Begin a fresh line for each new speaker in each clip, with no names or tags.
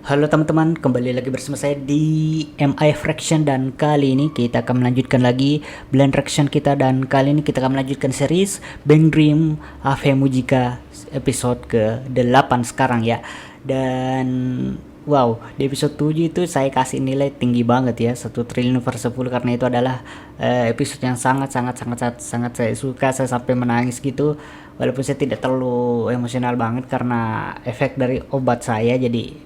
Halo teman-teman, kembali lagi bersama saya di MI Fraction dan kali ini kita akan melanjutkan lagi Blend Reaction kita dan kali ini kita akan melanjutkan series Bang Dream Ave Mujika episode ke-8 sekarang ya. Dan wow, di episode 7 itu saya kasih nilai tinggi banget ya, 1 triliun/10 karena itu adalah episode yang sangat saya suka, saya sampai menangis gitu. Walaupun saya tidak terlalu emosional banget karena efek dari obat saya, jadi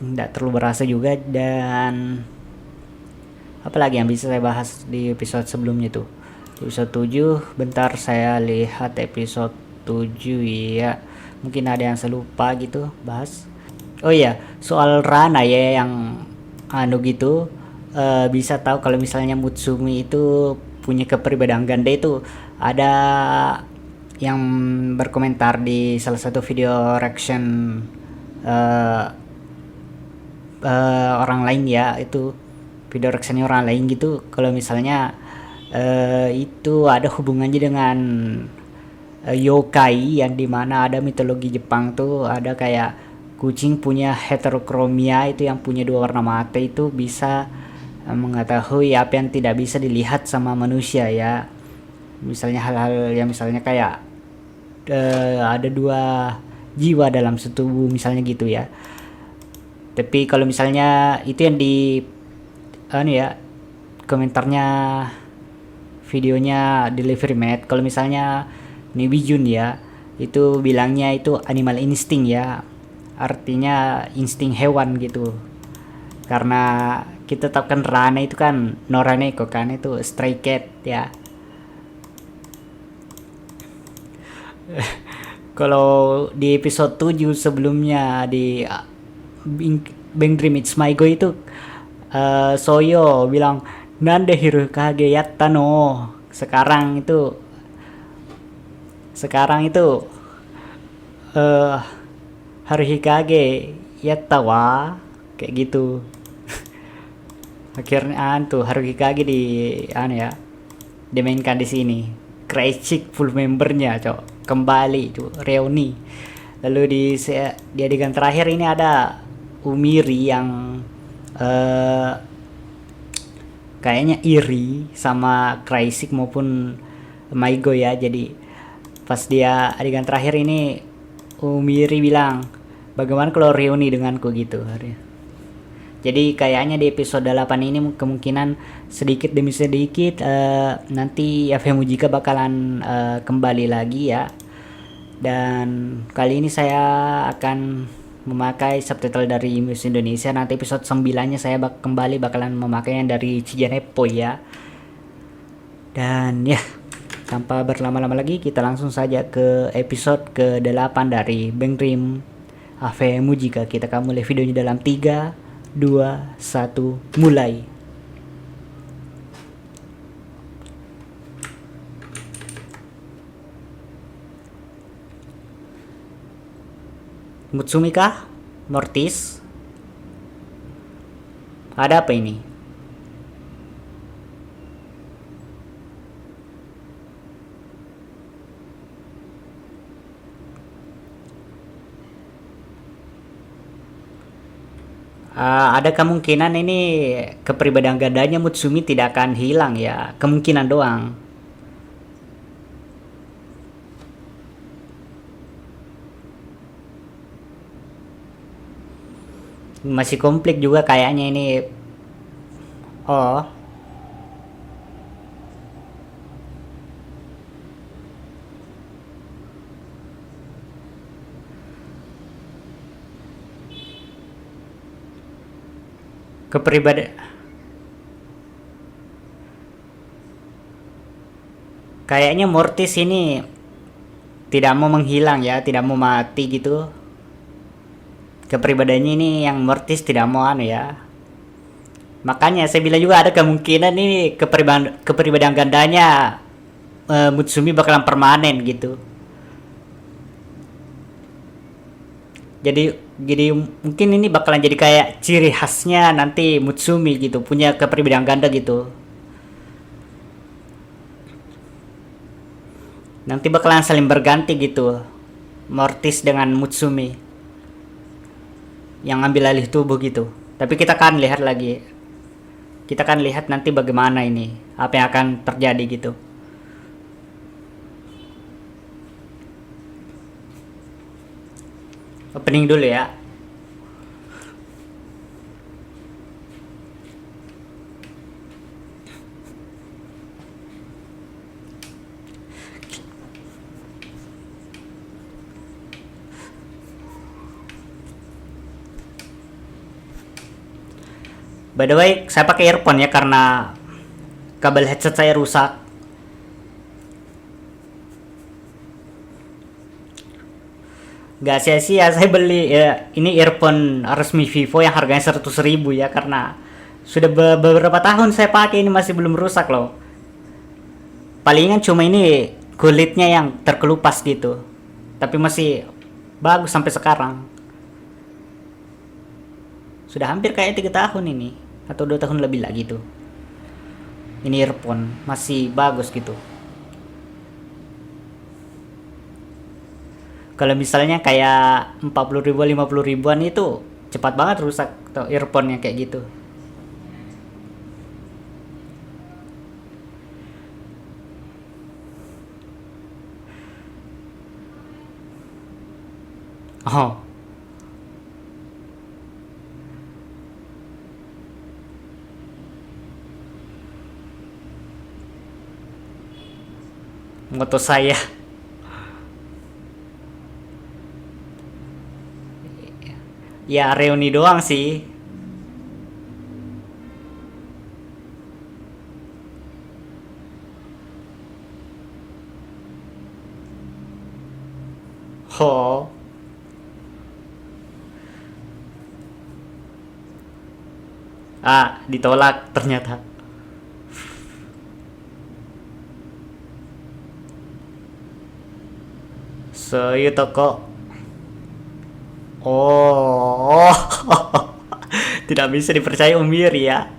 tidak terlalu berasa juga. Dan apalagi yang bisa saya bahas di episode sebelumnya tuh, di episode 7 bentar saya lihat episode 7 ya, mungkin ada yang saya lupa gitu bahas. Oh iya, soal Rana ya yang gitu, bisa tahu kalau misalnya Mutsumi itu punya kepribadian ganda. Itu ada yang berkomentar di salah satu video reaction orang lain ya, itu video reactionnya orang lain gitu, kalau misalnya itu ada hubungannya dengan yokai, yang dimana ada mitologi Jepang tuh ada kayak kucing punya heterokromia, itu yang punya dua warna mata itu bisa mengetahui apa yang tidak bisa dilihat sama manusia ya. Misalnya hal-hal yang misalnya kayak ada dua jiwa dalam satu tubuh misalnya gitu ya. Tapi kalau misalnya itu yang di ya komentarnya videonya Delivery Mate, kalau misalnya Nibijun ya itu bilangnya itu animal instinct ya, artinya insting hewan gitu. Karena kita tahu kan Rana itu kan Noraneko kan, itu stray cat ya. Kalau di episode 7 sebelumnya di Bang Dream It's My Go itu Soyo bilang Nande Hirokage yatta no. Sekarang itu Haruhikage yatta wa, kayak gitu. Akhirnya tuh Haruhikage ya dimainkan di sini. Crazy full membernya cok kembali tuh reuni. Lalu di adegan terakhir ini ada Umiri yang kayaknya iri sama Crazy maupun Maigo ya. Jadi pas dia adegan terakhir ini Umiri bilang, bagaimana kalau reuni denganku gitu. Jadi kayaknya di episode 8 ini kemungkinan sedikit demi sedikit nanti Ave Mujika bakalan kembali lagi ya. Dan kali ini saya akan memakai subtitle dari Imus Indonesia. Nanti episode 9 nya saya bakalan memakainya dari Cijanepo ya. Dan ya, tanpa berlama-lama lagi kita langsung saja ke episode ke-8 dari Bang Dream Ave Mujika. Kita akan mulai videonya dalam 3, 2, 1, mulai. Mutsumi kah? Mortis? Ada apa ini? Ada kemungkinan ini kepribadian gandanya Mutsumi tidak akan hilang ya. Kemungkinan doang. Masih komplit juga kayaknya ini. Oh, kepribadian kayaknya Mortis ini tidak mau menghilang ya, tidak mau mati gitu. Kepribadiannya ini yang Mortis tidak mau ya. Makanya saya bilang juga ada kemungkinan ini kepribadian gandanya Mutsumi bakalan permanen gitu. Jadi mungkin ini bakalan jadi kayak ciri khasnya nanti Mutsumi gitu, punya kepribadian ganda gitu. Nanti bakalan saling berganti gitu, Mortis dengan Mutsumi. yang ambil alih tubuh gitu. Tapi kita kan lihat lagi, kita kan lihat nanti bagaimana ini, apa yang akan terjadi gitu. Opening dulu ya. By the way, saya pakai earphone ya karena kabel headset saya rusak. Gak sia-sia saya beli ya, ini earphone resmi Vivo yang harganya 100.000 ya, karena sudah beberapa tahun saya pakai ini masih belum rusak loh. Palingan cuma ini kulitnya yang terkelupas gitu, tapi masih bagus sampai sekarang. Sudah hampir kayak 3 tahun ini atau 2 tahun lebih lagi tuh. Ini earphone masih bagus gitu. Kalau misalnya kayak 40.000 50.000-an itu cepat banget rusak tuh earphone-nya kayak gitu. Oh, moto saya. Ya reuni doang sih. Oh, ditolak ternyata. So, itu kok. Oh, tidak bisa dipercaya Umiri ya.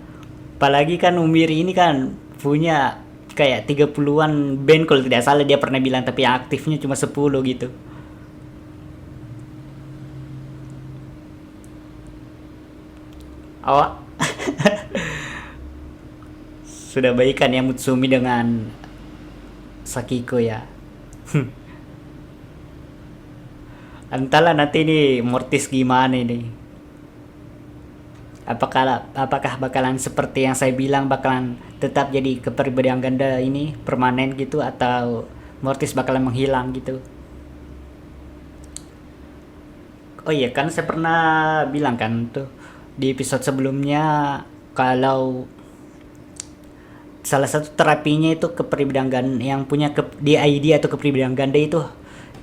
Apalagi kan Umiri ini kan punya kayak 30-an band kalau tidak salah dia pernah bilang, tapi yang aktifnya cuma 10 gitu. Awak sudah baikan ya Mutsumi dengan Sakiko ya. Entahlah nanti ini Mortis gimana ini. Apakah bakalan seperti yang saya bilang, bakalan tetap jadi kepribadian ganda ini permanen gitu, atau Mortis bakalan menghilang gitu. Oh iya kan saya pernah bilang kan tuh di episode sebelumnya, kalau salah satu terapinya itu kepribadian ganda, yang punya DID atau kepribadian ganda itu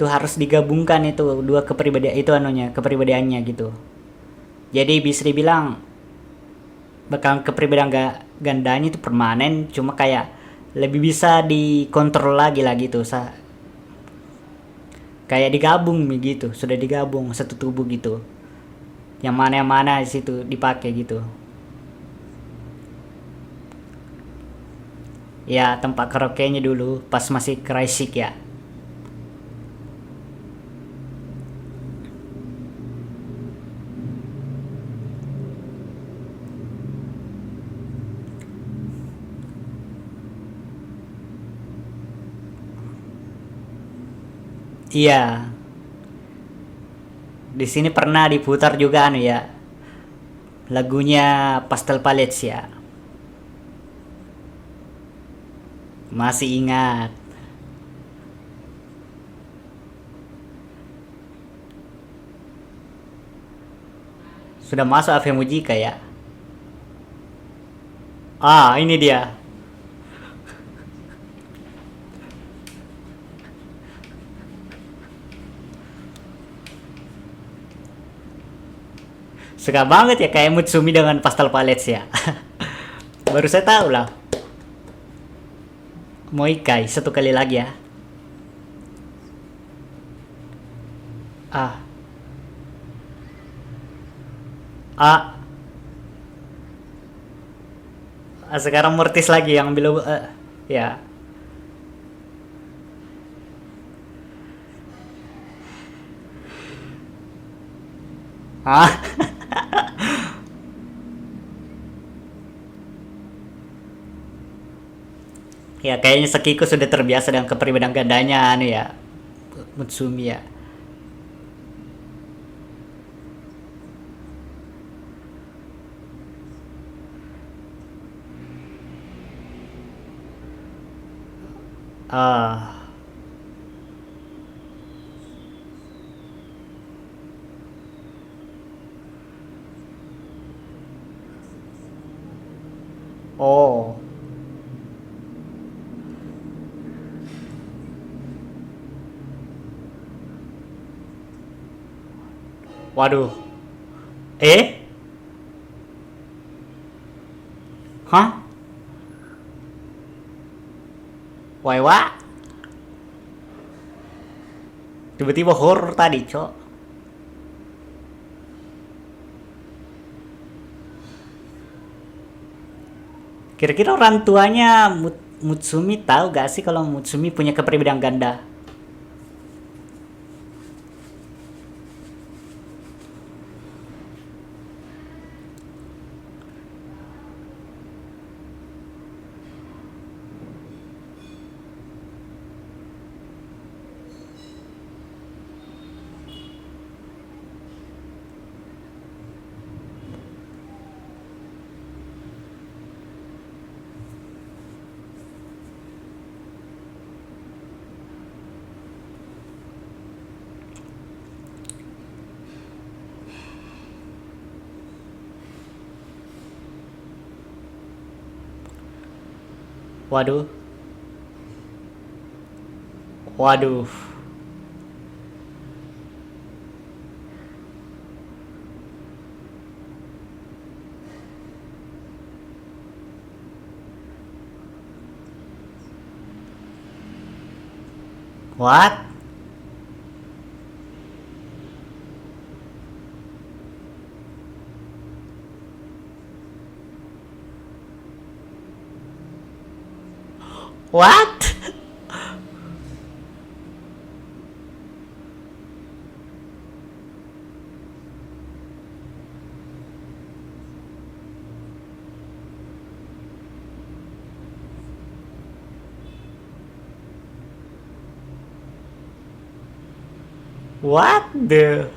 harus digabungkan itu dua kepribadian itu anunya kepribadiannya gitu. Jadi bisa dibilang bakal kepribadian gandanya itu permanen, cuma kayak lebih bisa dikontrol lagi lah gitu. Kayak digabung gitu, sudah digabung satu tubuh gitu. Yang mana di situ dipakai gitu. Ya tempat karaoke-nya dulu pas masih Kreisik ya. Iya, di sini pernah diputar juga anu ya, lagunya Pastel Palettes ya. Masih ingat. Sudah masuk AV Mujika ya. Ini dia. Suka banget ya kayak Mutsumi dengan Pastel Palettes ya. Baru saya tahu lah. Moikai satu kali lagi ya. Ah, ah, sekarang Mortis lagi yang ambil ya. Ah, Ya kayaknya Sekiko sudah terbiasa dengan kepribadian gandanya anu ya, Mutsumi ya. Ah, oh, waduh, eh, hah, why what? Tiba-tiba horror tadi, cok. Kira-kira orang tuanya Mutsumi tahu gak sih kalau Mutsumi punya kepribadian ganda? Waduh, waduh, what? What? What the?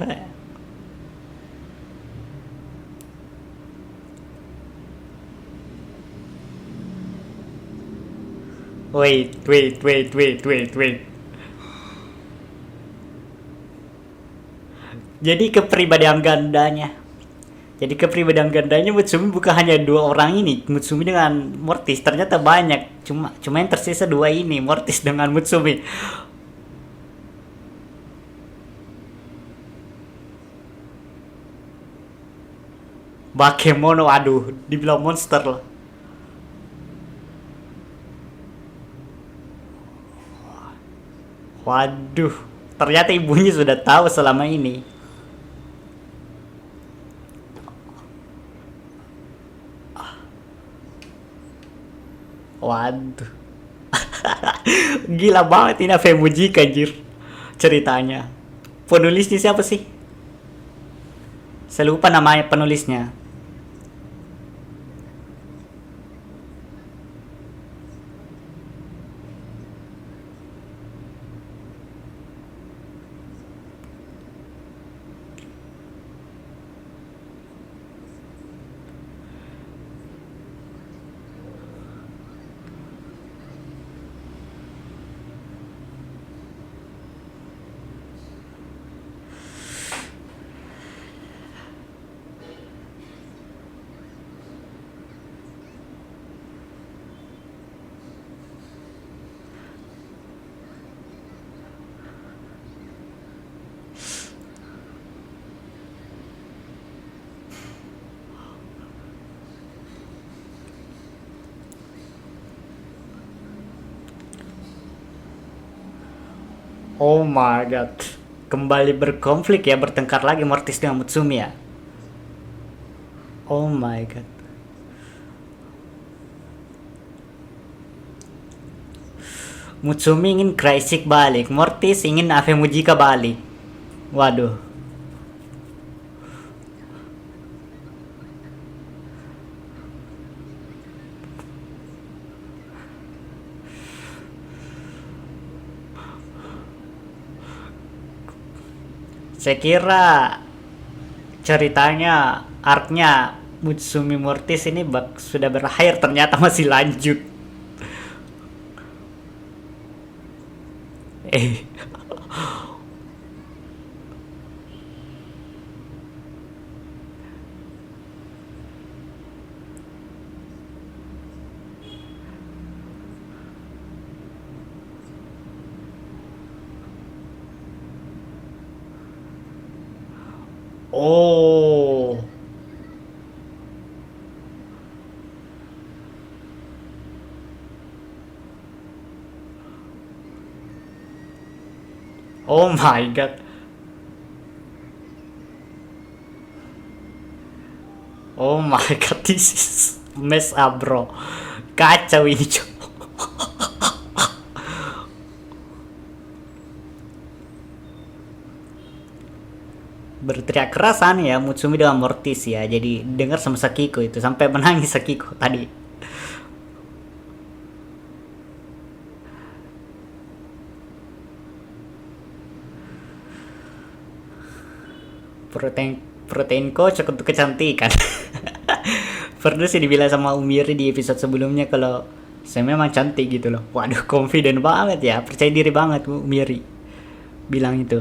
Wait. Jadi kepribadian gandanya. Jadi kepribadian gandanya Mutsumi bukan hanya dua orang ini, Mutsumi dengan Mortis ternyata banyak. Cuma yang tersisa dua ini, Mortis dengan Mutsumi. Bakemono, aduh, dibilang monster loh. Waduh, ternyata ibunya sudah tahu selama ini. Waduh, gila banget ini Femujika anjir ceritanya. Penulisnya siapa sih? Saya lupa namanya penulisnya. Oh my god. Kembali berkonflik ya, bertengkar lagi Mortis dengan Mutsumi ya. Oh my god. Mutsumi ingin Kreisik balik, Mortis ingin Afemujika balik. Waduh. Saya kira ceritanya, arc-nya Mutsumi Mortis ini sudah berakhir, ternyata masih lanjut. Eh, oh, oh my god, oh my god, this is mess up bro, kacau ini cuy. Berteriak kerasan ya Mutsumi dengan Mortis ya, jadi dengar sama Sakiko itu sampai menangis Sakiko tadi. Protein Proteinko cukup kecantikan. Pernah sih dibilang sama Umiri di episode sebelumnya kalau saya memang cantik gitu loh. Waduh, confident banget ya, percaya diri banget Umiri bilang itu.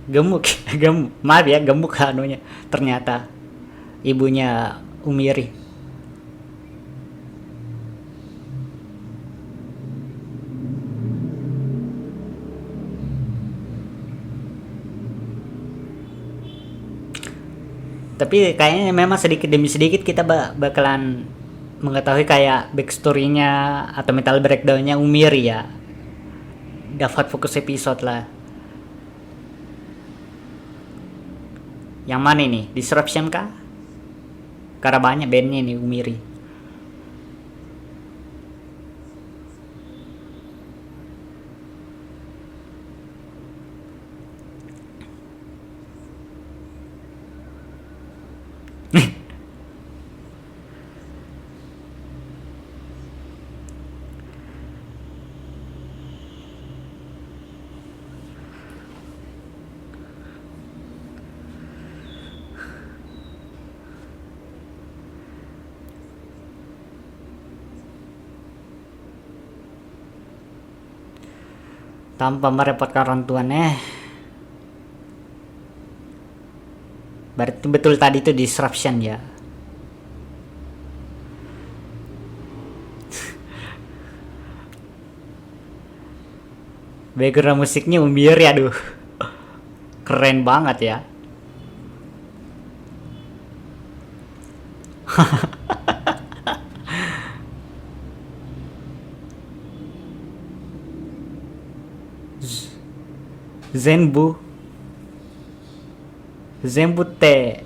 Gemuk, gemuk, maaf ya, gemuk anunya. Ternyata ibunya Umiri. Tapi kayaknya memang sedikit demi sedikit kita bakalan mengetahui kayak backstory-nya atau mental breakdown-nya Umiri ya. Dapat fokus episode lah. Yang mana ini? Disruption kah? Karena banyak bandnya nih Umiri. Tanpa merepotkan orang tuanya. Berarti betul tadi itu disruption ya. Background musiknya Umiri, aduh. Keren banget ya. Zenbu. Zenbu teh.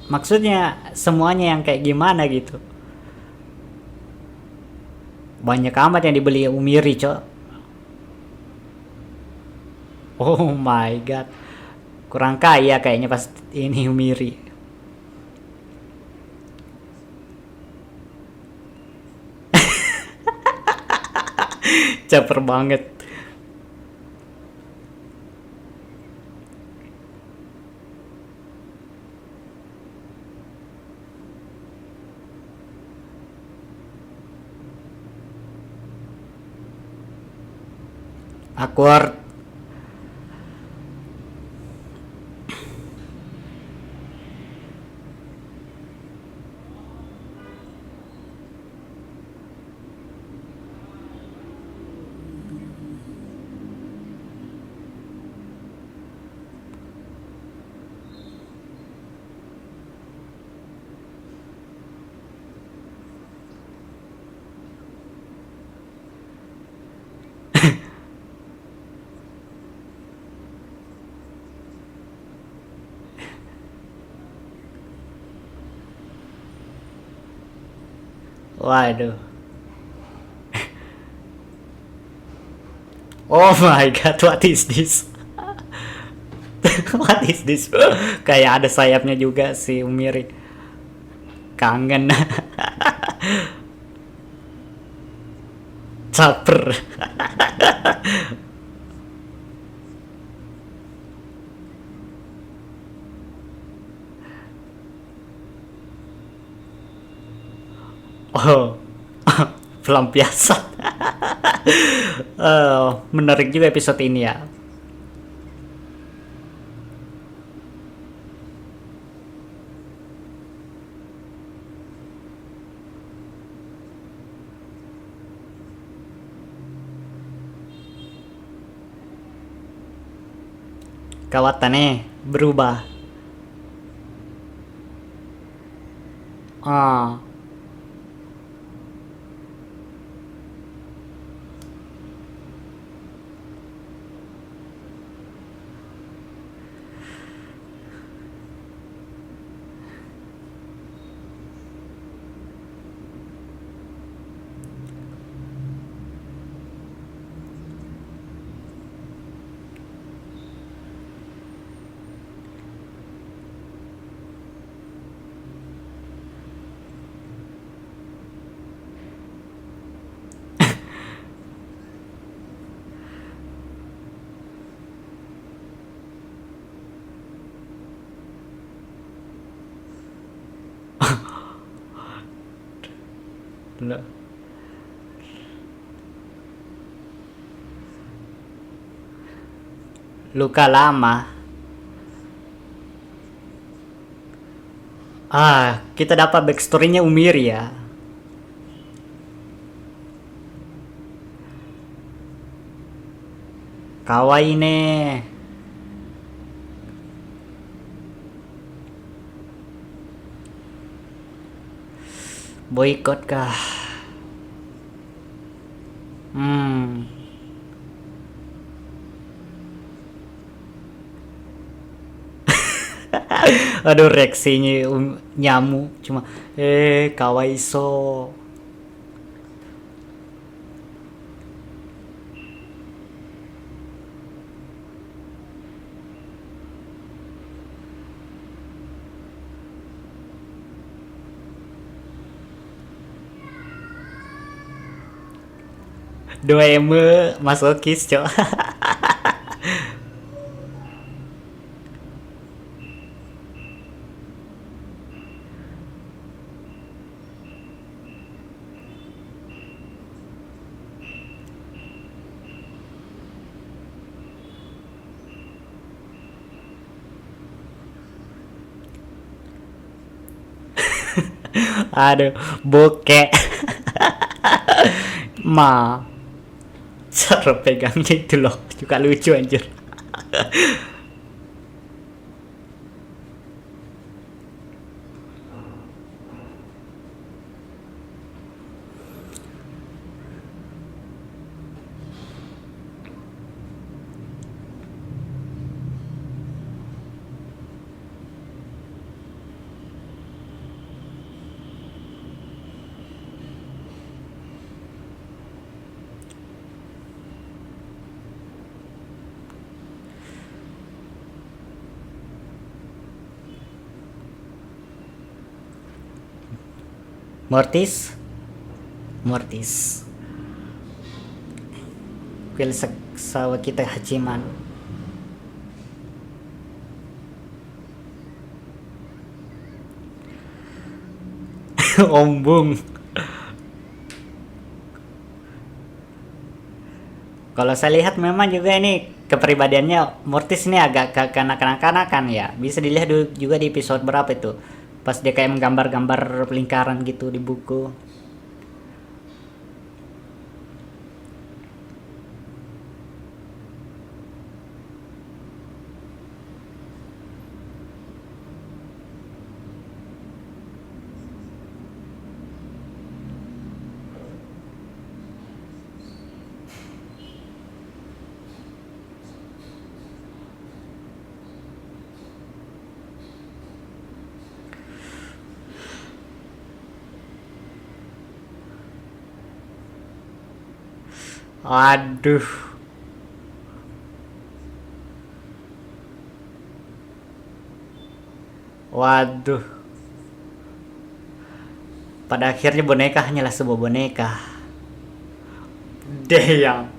Maksudnya semuanya yang kayak gimana gitu. Banyak amat yang dibeli Umiri, cok. Oh my god. Kurang kaya kayaknya pas ini Umiri. Caper banget. Awkward. Waduh. Oh my god, what is this? What is this? Kayak ada sayapnya juga si Umiri. Kangen. Caper. Oh, pelampiasan. Menarik juga episode ini ya. Kawatannya berubah. Ah, luka lama. Kita dapat backstory-nya Umir ya. Kawaii ne. Boykot kah? Hmm. Aduh, reaksinya nyamuk cuma kawaiso. Doeme masokis, cok. Aduh, bokek. Ma, cara pegangnya itu loh juga lucu anjir. Mortis, Mortis. Kuil sawah kita Hachiman. Ombung. Kalau saya lihat memang juga ini kepribadiannya Mortis ini agak kanak-kanakan ya. Bisa dilihat juga di episode berapa itu. Pas dia kayak menggambar-gambar lingkaran gitu di buku. Aduh. Waduh. Pada akhirnya boneka hanyalah sebuah boneka. Damn.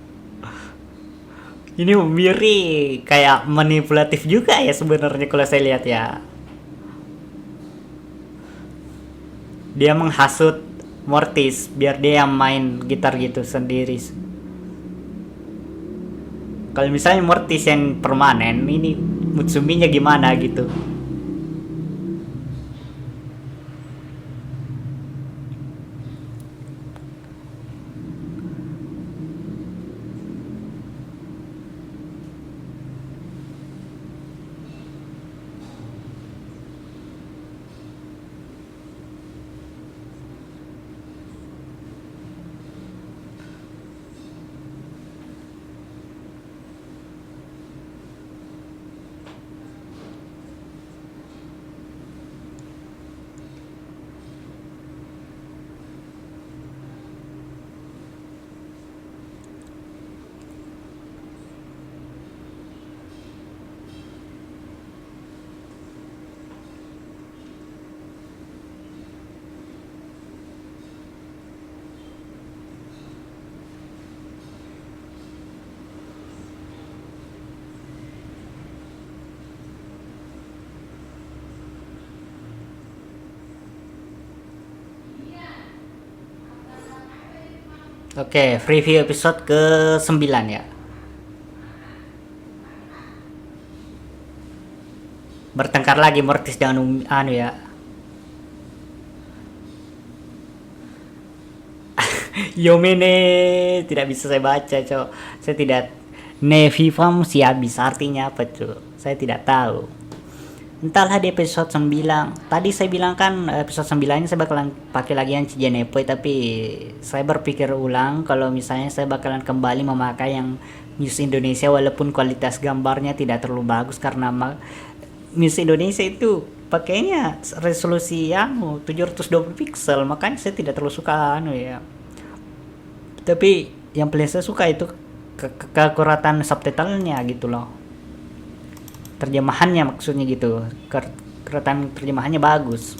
Ini Miri kayak manipulatif juga ya sebenarnya kalau saya lihat ya. Dia menghasut Mortis biar dia yang main gitar gitu sendiri. Kalau misalnya Mortis yang permanen, ini Mutsuminya gimana gitu. Oke, review episode ke-9 ya. Bertengkar lagi Mortis dengan anu ya. Yomene tidak bisa saya baca, Cok. Saya tidak Nevivam siabis artinya apa, Cok? Saya tidak tahu. Entahlah di episode 9. Tadi saya bilang kan episode 9 ini saya bakalan pakai lagi yang Cijenepoi, tapi saya berpikir ulang kalau misalnya saya bakalan kembali memakai yang News Indonesia walaupun kualitas gambarnya tidak terlalu bagus karena News Indonesia itu pakainya resolusi yang 720 pixel, makanya saya tidak terlalu suka anu ya. Tapi yang paling saya suka itu keakuratan subtitlenya gitu loh, terjemahannya maksudnya gitu, keakuratan terjemahannya bagus.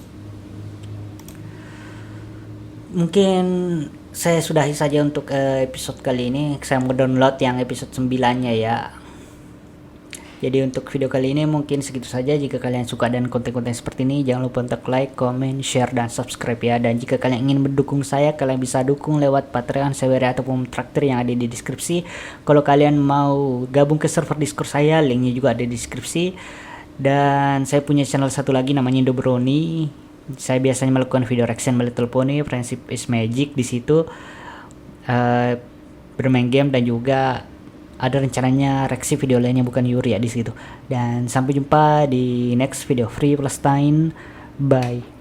Mungkin saya sudahi saja untuk episode kali ini. Saya mau download yang episode 9 nya ya. Jadi untuk video kali ini mungkin segitu saja. Jika kalian suka dan konten-konten seperti ini, jangan lupa untuk like, comment, share, dan subscribe ya. Dan jika kalian ingin mendukung saya, kalian bisa dukung lewat Patreon, Sewere, ataupun Traktir yang ada di deskripsi. Kalau kalian mau gabung ke server Discord saya, linknya juga ada di deskripsi. Dan saya punya channel satu lagi namanya Indo Brony. Saya biasanya melakukan video reaction My Little Pony, Friendship is Magic di situ. Bermain game dan juga ada rencananya reaksi video lainnya bukan Yuri ya di situ. Dan sampai jumpa di next video Free Palestine. Bye.